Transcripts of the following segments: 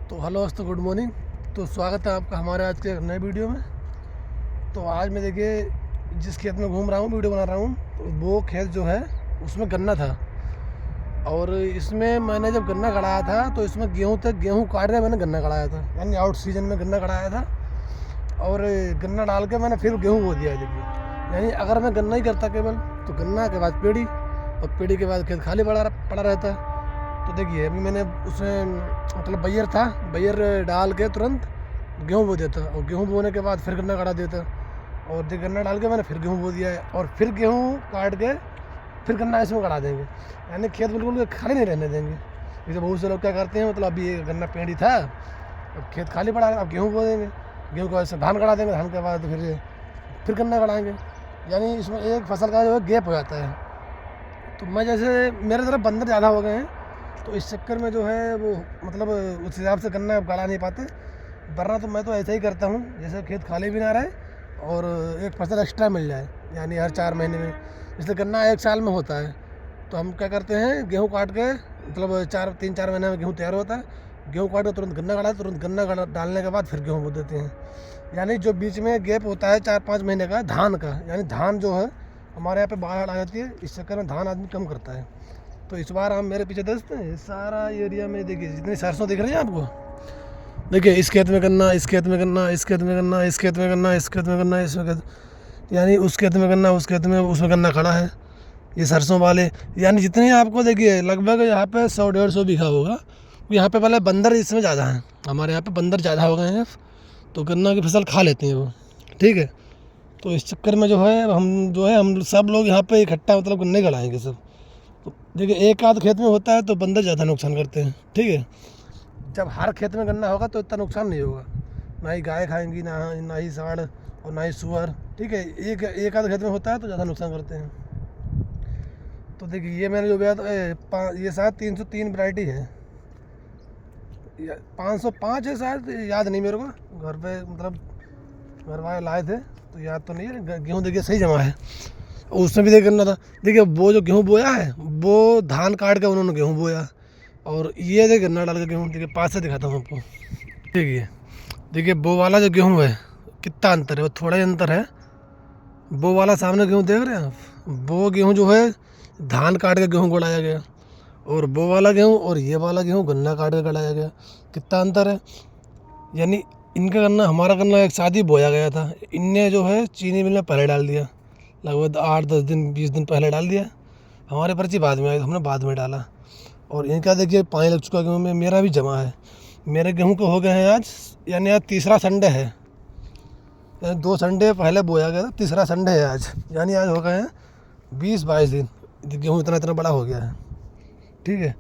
तो हेलो दोस्तों, good morning. तो स्वागत है आपका हमारे आज के नए वीडियो में। तो आज मैं देखिए जिस खेत में घूम रहा हूँ, वीडियो बना रहा हूँ, तो वो खेत जो है उसमें गन्ना था। और इसमें मैंने जब गन्ना गड़ाया था तो इसमें गेहूँ काट रहे मैंने गन्ना गड़ाया था, यानी आउट सीजन में गन्ना गड़ाया था। और गन्ना डाल के मैंने फिर गेहूँ बो दिया है देखिए। यानी अगर मैं गन्ना ही करता केवल, तो गन्ना के बाद पेड़ी, और पेड़ी के बाद खेत खाली पड़ा रहता। तो देखिए अभी मैंने उसमें मतलब बैयर था, बैयर डाल के तुरंत गेहूँ बो देता, और गेहूँ बोने के बाद फिर गन्ना काटा देता, और गन्ना डाल के मैंने फिर गेहूँ बो दिया है, और फिर गेहूँ काट के फिर गन्ना इसमें काटा देंगे। यानी खेत बिल्कुल खाली नहीं रहने देंगे। जैसे बहुत से लोग क्या करते हैं, मतलब अभी ये गन्ना पेड़ी था, अब खेत खाली पड़ा है, अब गेहूँ बो देंगे, गेहूँ के बाद से धान काटा देंगे, धान के बाद फिर गन्ना काटाएंगे। यानी इसमें एक फसल का जो है गैप हो जाता है। तो मैं जैसे मेरे तरफ बंदर ज़्यादा हो गए हैं, तो इस चक्कर में जो है वो मतलब उस हिसाब से गन्ना गड़ा नहीं पाते। वरना तो मैं तो ऐसा ही करता हूँ, जैसे खेत खाली भी ना रहे और एक फसल एक्स्ट्रा मिल जाए, यानी हर 4 महीने में। इसलिए गन्ना 1 साल में होता है, तो हम क्या करते हैं, गेहूँ काट के मतलब 3-4 महीने में गेहूँ तैयार होता है, गेहूँ काट के तुरंत गन्ना गड़ा, तुरंत गन्ना डालने के बाद फिर गेहूँ बो देते हैं। यानी जो बीच में गैप होता है 4-5 महीने का धान का, यानी धान जो है हमारे यहाँ पे बाढ़ आ जाती है, इस चक्कर में धान आदमी कम करता है। तो इस बार हम मेरे पीछे देखते हैं सारा एरिया में, देखिए जितनी सरसों दिख रही है आपको, देखिए इस खेत में गन्ना, इस खेत में गन्ना, इस खेत में गन्ना, इस खेत में गन्ना, इस खेत में गन्ना, इसमें यानी उस खेत में गन्ना, उस खेत में उसमें गन्ना खड़ा है, ये सरसों वाले। यानी जितने आपको देखिए लगभग यहाँ पे 100-150 बीघा होगा। यहाँ पे पहले बंदर इसमें ज़्यादा हैं, हमारे यहाँ पे बंदर ज़्यादा हो गए हैं, तो गन्ना की फसल खा लेते हैं वो, ठीक है। तो इस चक्कर में हम सब लोग यहाँ पे इकट्ठा मतलब गन्ने गड़ाएंगे सब। तो देखिए एक आध खेत में होता है तो बंदर ज़्यादा नुकसान करते हैं, ठीक है। जब हर खेत में गन्ना होगा तो इतना नुकसान नहीं होगा, ना ही गाय खाएंगी, ना ही सांड, और ना ही सुअर, ठीक है। एक आध खेत में होता है तो ज़्यादा नुकसान करते हैं। तो देखिए ये मैंने जो बोया था ये शायद 303 वैरायटी है, 505 है शायद, याद नहीं मेरे को, घर पे मतलब घर वाले लाए थे तो याद तो नहीं है। गेहूँ देखिए सही जमा है, उसमें भी देखना था। देखिए वो जो गेहूँ बोया है वो धान काट के उन्होंने गेहूँ बोया, और ये देखिए गन्ना डाल के गेहूँ, देखिए पास से दिखाता हूँ आपको। देखिए वो वाला जो गेहूँ है कितना अंतर है, वो थोड़ा ही अंतर है। वो वाला सामने गेहूँ देख रहे हैं आप, वो गेहूँ जो है धान काट के गेहूँ गड़ाया गया, और वो वाला गेहूँ और ये वाला गेहूँ गन्ना काट के गड़ाया गया, कितना अंतर है। यानी इनका गन्ना, हमारा गन्ना एक साथ ही बोया गया था, इनने जो है चीनी मिल में पहले डाल दिया, लगभग 8-10 दिन 20 दिन पहले डाल दिया। हमारे पर्ची बाद में आई, हमने बाद में डाला। और इनका देखिए पानी लग चुका गेहूँ में, मेरा भी जमा है। मेरे गेहूँ को हो गए हैं आज, यानी आज तीसरा संडे है, यानी 2 संडे पहले बोया गया था, तीसरा संडे है आज, यानी आज हो गए हैं 20-22 दिन। गेहूँ इतना बड़ा हो गया है, ठीक है।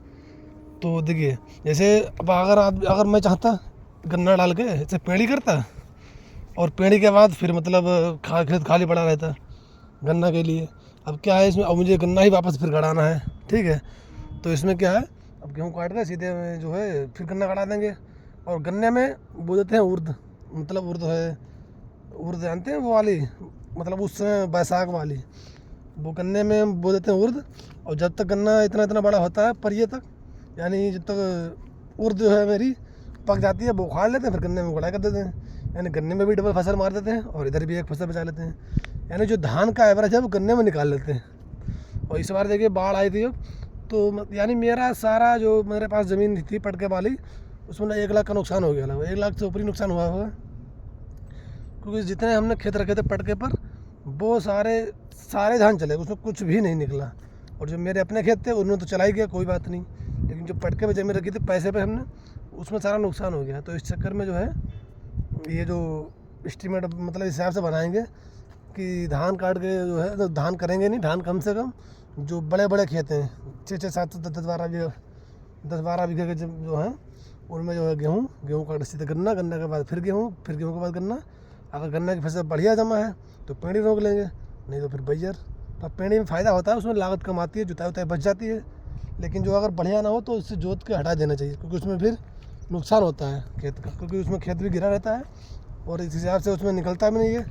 तो देखिए जैसे अब अगर मैं चाहता गन्ना डाल के इसे पेड़ी करता, और पेड़ी के बाद फिर मतलब खेत खाली पड़ा रहता गन्ना के लिए। अब क्या है इसमें, अब मुझे गन्ना ही वापस फिर गड़ाना है, ठीक है। तो इसमें क्या है, अब गेहूँ काट के सीधे जो है फिर गन्ना गड़ा देंगे, और गन्ने में बो देते हैं उर्द, मतलब उर्द है, उर्द जानते हैं वो वाली, मतलब उस समय बैसाख वाली, वो गन्ने में बो देते हैं उर्द। और जब तक गन्ना इतना बड़ा होता है परिये तक, यानी जब तक उर्द जो है मेरी पक जाती है, वो उखाड़ लेते हैं, फिर गन्ने में गुड़ाई कर देते हैं। यानी गन्ने में भी डबल फसल मार देते हैं, और इधर भी एक फसल बचा लेते हैं। यानी जो धान का एवरेज है वो गन्ने में निकाल लेते हैं। और इस बार देखिए बाढ़ आई थी, तो यानी मेरा सारा जो मेरे पास ज़मीन थी पटके वाली, उसमें 1 लाख का नुकसान हो गया, लगभग 1 लाख से ऊपर ही नुकसान हुआ होगा। क्योंकि जितने हमने खेत रखे थे पटके पर, वो सारे धान चले, उसमें कुछ भी नहीं निकला। और जो मेरे अपने खेत थे उनमें तो चला ही गया, कोई बात नहीं, लेकिन जो पटके पे ज़मीन रखी थी पैसे पे हमने, उसमें सारा नुकसान हो गया। तो इस चक्कर में जो है ये जो एस्टीमेट मतलब इस हिसाब से बनाएंगे कि धान काट के जो है, तो धान करेंगे नहीं, धान कम से कम जो बड़े बड़े खेत हैं 6-7 10-12 बीघे के जो हैं, उनमें जो है गेहूँ काट सीधे गन्ना के बाद फिर गेहूँ के बाद गन्ना। अगर गन्ना की फसल बढ़िया जमा है तो पेड़ी रोक लेंगे, नहीं तो फिर बैयर। तो पेड़ी में फ़ायदा होता है, उसमें लागत कम आती है, जुताई बच जाती है। लेकिन जो अगर बढ़िया ना हो तो उससे जोत के हटा देना चाहिए, क्योंकि उसमें फिर नुकसान होता है खेत का, क्योंकि उसमें खेत भी गिरा रहता है, और इस हिसाब से उसमें निकलता भी नहीं है।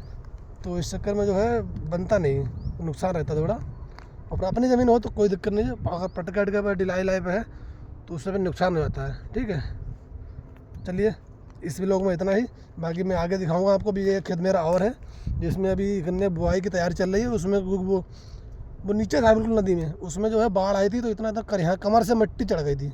तो इस चक्कर में जो है बनता नहीं, नुकसान रहता है थोड़ा। और अपनी ज़मीन हो तो कोई दिक्कत नहीं है, अगर पटका के ढिलाई पे है तो उससे भी नुकसान हो जाता है, ठीक है। चलिए इस व्लॉग में इतना ही, बाकी मैं आगे दिखाऊंगा आपको। भी ये खेत मेरा और है जिसमें अभी गन्ने बुआई की तैयारी चल रही है। उसमें वो नीचे था बिल्कुल नदी में, उसमें जो है बाढ़ आई थी तो इतना तक यहाँ कमर से मिट्टी चढ़ गई थी,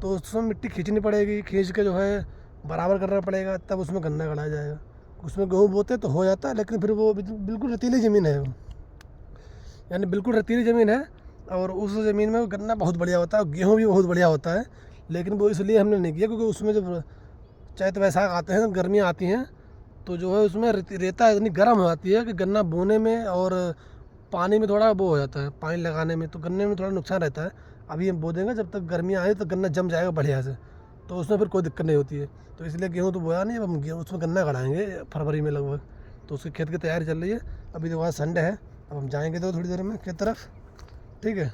तो उसमें मिट्टी खींचनी पड़ेगी, खींच के जो है बराबर करना पड़ेगा, तब उसमें गन्ना गड़ाया जाएगा। उसमें गेहूँ बोते तो हो जाता है, लेकिन फिर वो बिल्कुल रेतीली ज़मीन है, यानी बिल्कुल रेतीली ज़मीन है, और उस ज़मीन में गन्ना बहुत बढ़िया होता है, गेहूँ भी बहुत बढ़िया होता है। लेकिन वो इसलिए हमने नहीं किया क्योंकि उसमें जब चैत वैसाख आते हैं, गर्मियाँ आती हैं, तो जो है उसमें रेता इतनी गर्म हो जाती है कि गन्ना बोने में और पानी में थोड़ा वो हो जाता है, पानी लगाने में, तो गन्ने में थोड़ा नुकसान रहता है। अभी हम बो देंगे, जब तक गर्मियाँ आए तो गन्ना जम जाएगा बढ़िया से, तो उसमें फिर कोई दिक्कत नहीं होती है। तो इसलिए गेहूँ तो बोया नहीं, अब हम गेहूँ उसमें गन्ना गड़ाएंगे फरवरी में लगभग, तो उसके खेत की तैयारी चल रही है। अभी तो आज संडे है, अब हम जाएंगे तो थोड़ी देर में खेत तरफ, ठीक है।